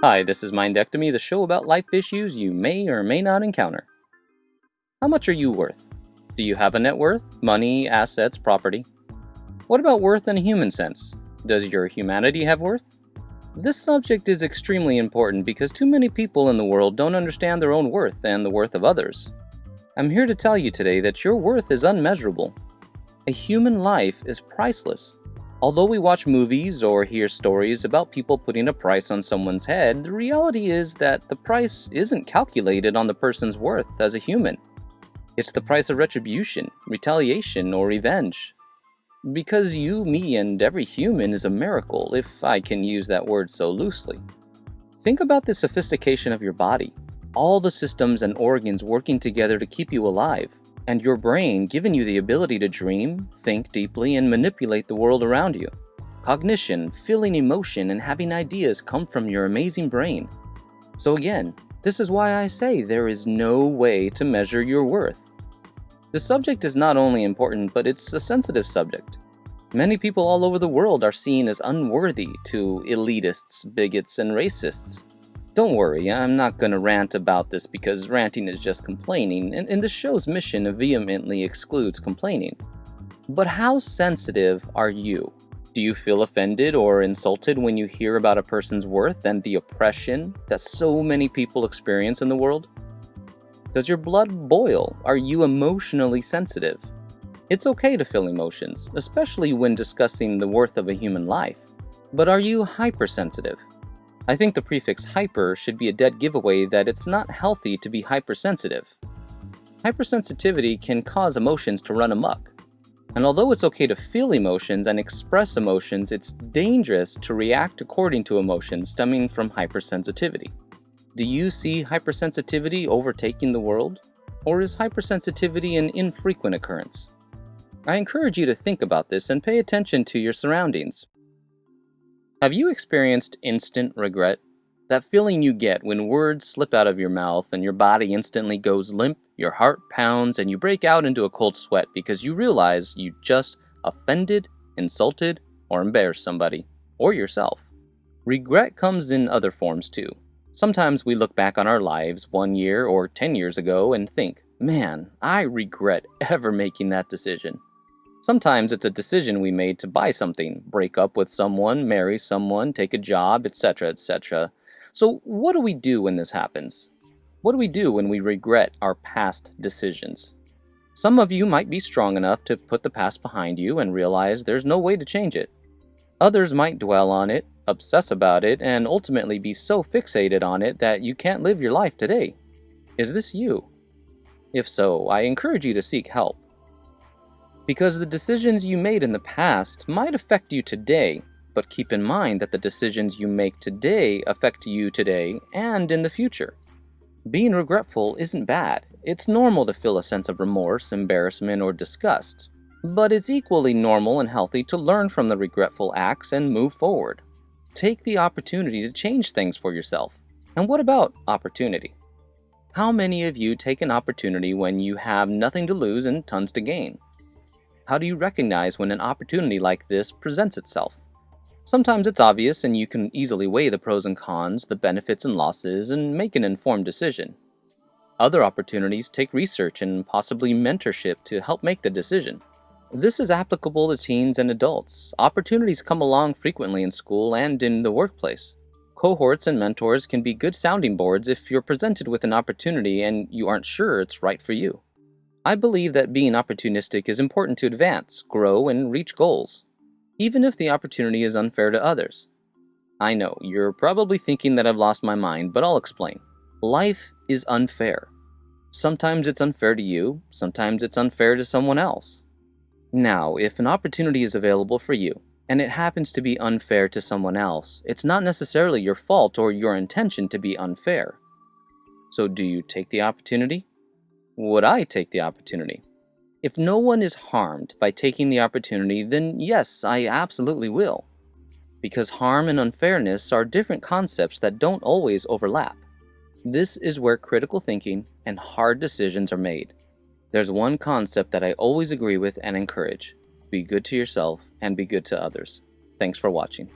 Hi, this is Mindectomy, the show about life issues you may or may not encounter. How much are you worth? Do you have a net worth? Money, assets, property? What about worth in a human sense? Does your humanity have worth? This subject is extremely important because too many people in the world don't understand their own worth and the worth of others. I'm here to tell you today that your worth is unmeasurable. A human life is priceless. Although we watch movies or hear stories about people putting a price on someone's head, the reality is that the price isn't calculated on the person's worth as a human. It's the price of retribution, retaliation, or revenge. Because you, me, and every human is a miracle, if I can use that word so loosely. Think about the sophistication of your body, all the systems and organs working together to keep you alive, and your brain giving you the ability to dream, think deeply, and manipulate the world around you. Cognition, feeling emotion, and having ideas come from your amazing brain. So again, this is why I say there is no way to measure your worth. The subject is not only important, but it's a sensitive subject. Many people all over the world are seen as unworthy to elitists, bigots, and racists. Don't worry, I'm not going to rant about this because ranting is just complaining, and the show's mission vehemently excludes complaining. But how sensitive are you? Do you feel offended or insulted when you hear about a person's worth and the oppression that so many people experience in the world? Does your blood boil? Are you emotionally sensitive? It's okay to feel emotions, especially when discussing the worth of a human life. But are you hypersensitive? I think the prefix hyper should be a dead giveaway that it's not healthy to be hypersensitive. Hypersensitivity can cause emotions to run amok. And although it's okay to feel emotions and express emotions, it's dangerous to react according to emotions stemming from hypersensitivity. Do you see hypersensitivity overtaking the world? Or is hypersensitivity an infrequent occurrence? I encourage you to think about this and pay attention to your surroundings. Have you experienced instant regret? That feeling you get when words slip out of your mouth and your body instantly goes limp, your heart pounds, and you break out into a cold sweat because you realize you just offended, insulted, or embarrassed somebody, or yourself. Regret comes in other forms too. Sometimes we look back on our lives 1 year or 10 years ago and think, man, I regret ever making that decision. Sometimes it's a decision we made to buy something, break up with someone, marry someone, take a job, etc., etc. So what do we do when this happens? What do we do when we regret our past decisions? Some of you might be strong enough to put the past behind you and realize there's no way to change it. Others might dwell on it, obsess about it, and ultimately be so fixated on it that you can't live your life today. Is this you? If so, I encourage you to seek help. Because the decisions you made in the past might affect you today, but keep in mind that the decisions you make today affect you today and in the future. Being regretful isn't bad. It's normal to feel a sense of remorse, embarrassment, or disgust. But it's equally normal and healthy to learn from the regretful acts and move forward. Take the opportunity to change things for yourself. And what about opportunity? How many of you take an opportunity when you have nothing to lose and tons to gain? How do you recognize when an opportunity like this presents itself? Sometimes it's obvious and you can easily weigh the pros and cons, the benefits and losses, and make an informed decision. Other opportunities take research and possibly mentorship to help make the decision. This is applicable to teens and adults. Opportunities come along frequently in school and in the workplace. Cohorts and mentors can be good sounding boards if you're presented with an opportunity and you aren't sure it's right for you. I believe that being opportunistic is important to advance, grow, and reach goals, even if the opportunity is unfair to others. I know, you're probably thinking that I've lost my mind, but I'll explain. Life is unfair. Sometimes it's unfair to you, sometimes it's unfair to someone else. Now, if an opportunity is available for you, and it happens to be unfair to someone else, it's not necessarily your fault or your intention to be unfair. So do you take the opportunity? Would I take the opportunity? If no one is harmed by taking the opportunity, then yes, I absolutely will. Because harm and unfairness are different concepts that don't always overlap. This is where critical thinking and hard decisions are made. There's one concept that I always agree with and encourage. Be good to yourself and be good to others. Thanks for watching.